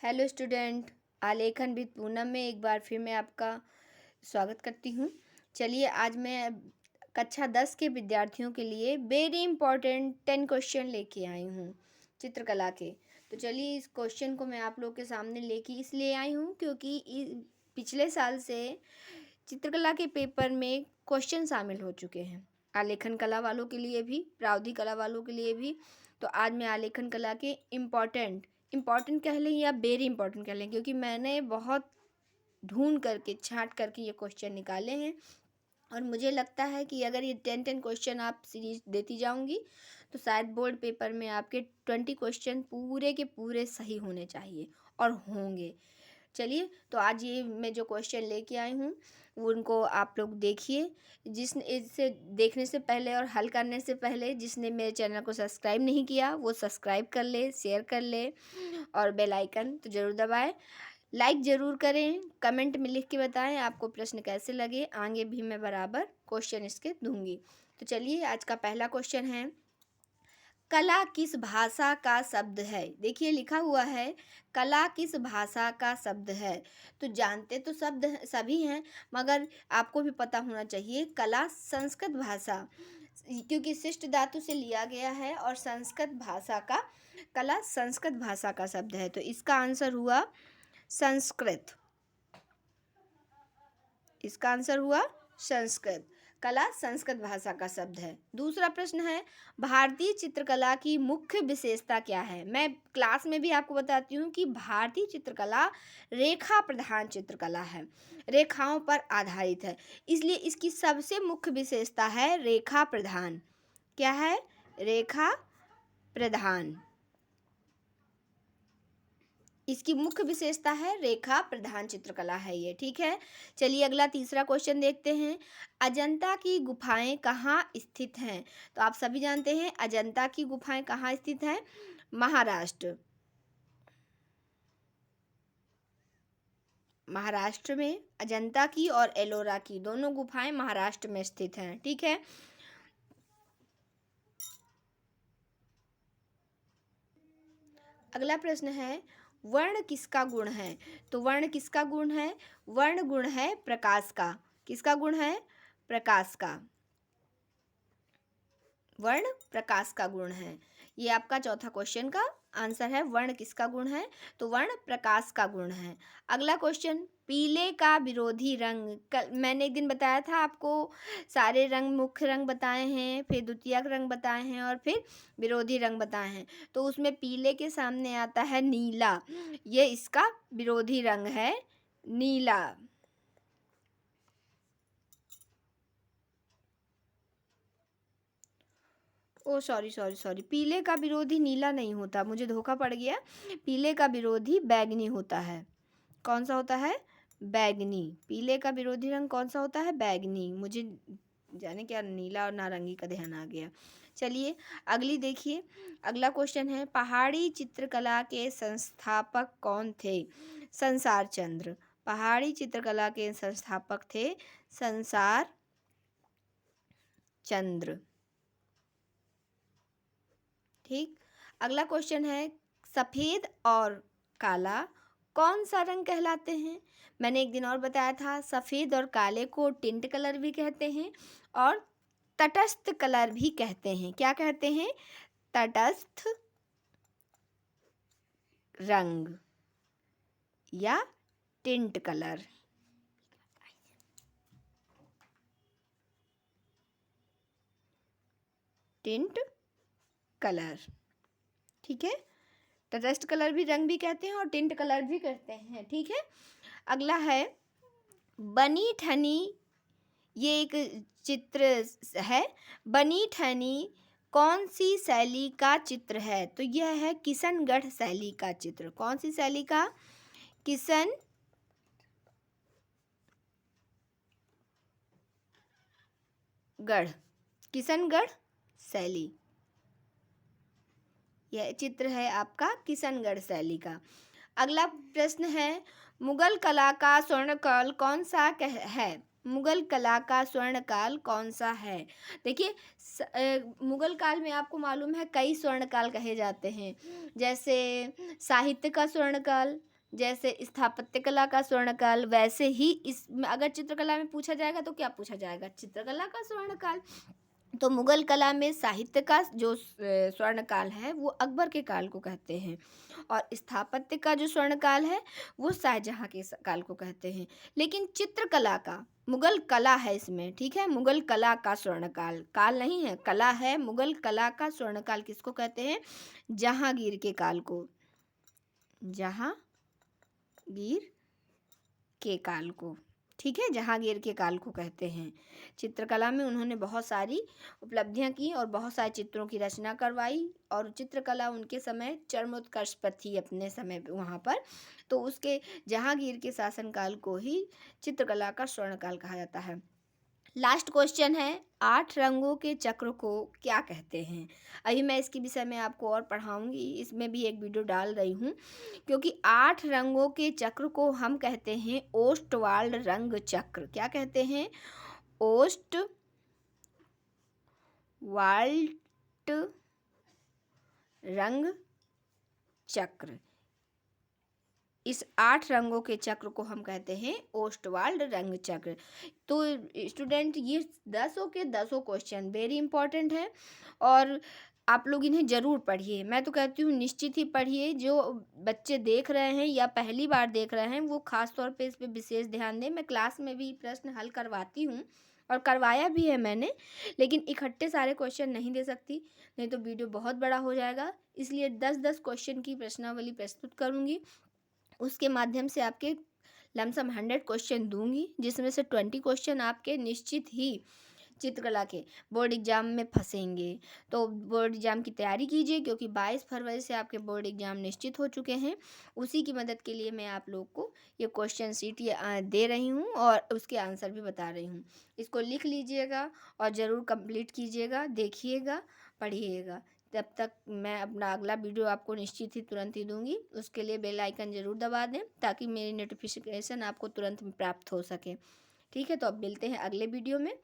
Hello student, आलेखन with Poonam में एक बार फिर मैं आपका स्वागत करती हूँ। चलिए आज मैं कक्षा 10 के विद्यार्थियों के लिए वेरी इंपॉर्टेंट 10 क्वेश्चन लेके आई हूँ चित्रकला के। तो चलिए इस क्वेश्चन को मैं आप लोग के सामने लेके इसलिए आई हूँ क्योंकि पिछले साल से चित्रकला के पेपर में क्वेश्चन शामिल हो चुके हैं, आलेखन कला वालों के लिए भी, प्रावधिक कला वालों के लिए भी। तो आज मैं आलेखन कला के इम्पॉर्टेंट कह लें या वेरी इंपॉर्टेंट कह लें, क्योंकि मैंने बहुत ढूंढ करके छांट करके ये क्वेश्चन निकाले हैं और मुझे लगता है कि अगर ये 10 क्वेश्चन आप सीरीज देती जाऊंगी तो शायद बोर्ड पेपर में आपके 20 क्वेश्चन पूरे के पूरे सही होने चाहिए और होंगे। चलिए तो आज ये मैं जो क्वेश्चन लेके आई हूँ वो उनको आप लोग देखिए। जिसने इसे देखने से पहले और हल करने से पहले जिसने मेरे चैनल को सब्सक्राइब नहीं किया वो सब्सक्राइब कर ले, शेयर कर ले और बेल आइकन तो ज़रूर दबाएं। लाइक ज़रूर करें, कमेंट में लिख के बताएं आपको प्रश्न कैसे लगे। आगे भी मैं बराबर क्वेश्चन इसके दूंगी। तो चलिए आज का पहला क्वेश्चन है, कला किस भाषा का शब्द है। देखिए लिखा हुआ है कला किस भाषा का शब्द है। तो जानते तो शब्द सभी हैं, मगर आपको भी पता होना चाहिए कला संस्कृत भाषा, क्योंकि शिष्ट धातु से लिया गया है और संस्कृत भाषा का कला संस्कृत भाषा का शब्द है। तो इसका आंसर हुआ संस्कृत। इसका आंसर हुआ संस्कृत। कला संस्कृत भाषा का शब्द है। दूसरा प्रश्न है, भारतीय चित्रकला की मुख्य विशेषता क्या है। मैं क्लास में भी आपको बताती हूँ कि भारतीय चित्रकला रेखा प्रधान चित्रकला है, रेखाओं पर आधारित है, इसलिए इसकी सबसे मुख्य विशेषता है रेखा प्रधान। क्या है? रेखा प्रधान। इसकी मुख्य विशेषता है रेखा प्रधान चित्रकला है ये। ठीक है, चलिए अगला तीसरा क्वेश्चन देखते हैं। अजंता की गुफाएं कहाँ स्थित हैं। तो आप सभी जानते हैं अजंता की गुफाएं कहाँ स्थित हैं। महाराष्ट्र। महाराष्ट्र में अजंता की और एलोरा की दोनों गुफाएं महाराष्ट्र में स्थित हैं। ठीक है, अगला प्रश्न है, वर्ण किसका गुण है। तो वर्ण किसका गुण है। वर्ण गुण है प्रकाश का। किसका गुण है? प्रकाश का। वर्ण प्रकाश का गुण है। ये आपका चौथा क्वेश्चन का आंसर है। वर्ण किसका गुण है। तो वर्ण प्रकाश का गुण है। अगला क्वेश्चन, पीले का विरोधी रंग। कल मैंने एक दिन बताया था आपको, सारे रंग मुख्य रंग बताए हैं, फिर द्वितीयक रंग बताए हैं और फिर विरोधी रंग बताए हैं। तो उसमें पीले के सामने आता है नीला, ये इसका विरोधी रंग है, नीला। ओ सॉरी, पीले का विरोधी नीला नहीं होता, मुझे धोखा पड़ गया। पीले का विरोधी बैगनी होता है। कौन सा होता है? बैगनी। पीले का विरोधी रंग कौन सा होता है? बैगनी। मुझे जाने क्या नीला और नारंगी का ध्यान आ गया। चलिए अगली देखिए, अगला क्वेश्चन है, पहाड़ी चित्रकला के संस्थापक कौन थे। संसार चंद्र। पहाड़ी चित्रकला के संस्थापक थे संसार चंद्र। ठीक, अगला क्वेश्चन है, सफ़ेद और काला कौन सा रंग कहलाते हैं। मैंने एक दिन और बताया था सफ़ेद और काले को टिंट कलर भी कहते हैं और तटस्थ कलर भी कहते हैं। क्या कहते हैं? तटस्थ रंग या टिंट कलर। Tint colour. ठीक है, तटस्थ कलर भी रंग भी कहते हैं और टिंट कलर भी कहते हैं। ठीक है, अगला है बनी ठनी। ये एक चित्र है। बनी ठनी कौन सी शैली का चित्र है। तो यह है किशनगढ़ शैली का चित्र। कौन सी शैली का? किशनगढ़ शैली। यह चित्र है आपका किशनगढ़ शैली का। अगला प्रश्न है, मुगल कला का स्वर्णकाल कौन सा है। मुगल कला का स्वर्णकाल कौन सा है। देखिए मुगल काल में आपको मालूम है कई स्वर्णकाल कहे जाते हैं, जैसे साहित्य का स्वर्णकाल, जैसे स्थापत्य कला का स्वर्णकाल, वैसे ही इसमें अगर चित्रकला में पूछा जाएगा तो क्या पूछा जाएगा? चित्रकला का स्वर्णकाल। तो मुगल कला में साहित्य का जो स्वर्णकाल है वो अकबर के काल को कहते हैं, और स्थापत्य का जो स्वर्णकाल है वो शाहजहाँ के काल को कहते हैं। लेकिन चित्रकला का, मुगल कला है इसमें, ठीक है, मुगल कला का स्वर्णकाल, काल नहीं है, कला है, मुगल कला का स्वर्णकाल किसको कहते हैं? जहांगीर के काल को, जहांगीर के काल को, ठीक है, जहांगीर के काल को कहते हैं। चित्रकला में उन्होंने बहुत सारी उपलब्धियां की और बहुत सारे चित्रों की रचना करवाई, और चित्रकला उनके समय चरमोत्कर्ष पर थी अपने समय पे वहाँ पर। तो उसके जहांगीर के शासनकाल को ही चित्रकला का स्वर्णकाल कहा जाता है। लास्ट क्वेश्चन है, 8 रंगों के चक्र को क्या कहते हैं? अभी मैं इसके विषय में आपको और पढ़ाऊंगी, इसमें भी एक वीडियो डाल रही हूँ, क्योंकि 8 रंगों के चक्र को हम कहते हैं ओस्टवाल्ड रंग चक्र। क्या कहते हैं? ओस्टवाल्ड रंग चक्र। इस 8 रंगों के चक्र को हम कहते हैं ओस्टवाल्ड रंग चक्र। तो स्टूडेंट, ये 10 के 10 क्वेश्चन वेरी इंपॉर्टेंट है, और आप लोग इन्हें ज़रूर पढ़िए। मैं तो कहती हूँ निश्चित ही पढ़िए। जो बच्चे देख रहे हैं या पहली बार देख रहे हैं वो ख़ास तौर पे इस पे विशेष ध्यान दें। मैं क्लास में भी प्रश्न हल करवाती हूँ और करवाया भी है मैंने, लेकिन इकट्ठे सारे क्वेश्चन नहीं दे सकती, नहीं तो वीडियो बहुत बड़ा हो जाएगा। इसलिए 10-10 क्वेश्चन की प्रश्नावली प्रस्तुत करूँगी, उसके माध्यम से आपके लमसम 100 क्वेश्चन दूंगी, जिसमें से 20 क्वेश्चन आपके निश्चित ही चित्रकला के बोर्ड एग्जाम में फंसेंगे। तो बोर्ड एग्जाम की तैयारी कीजिए, क्योंकि 22 फरवरी से आपके बोर्ड एग्जाम निश्चित हो चुके हैं। उसी की मदद के लिए मैं आप लोग को ये क्वेश्चन शीट दे रही हूँ और उसके आंसर भी बता रही हूँ। इसको लिख लीजिएगा और ज़रूर कंप्लीट कीजिएगा, देखिएगा, पढ़िएगा। तब तक मैं अपना अगला वीडियो आपको निश्चित ही तुरंत ही दूंगी। उसके लिए बेल आइकन ज़रूर दबा दें, ताकि मेरी नोटिफिकेशन आपको तुरंत प्राप्त हो सके। ठीक है, तो अब मिलते हैं अगले वीडियो में।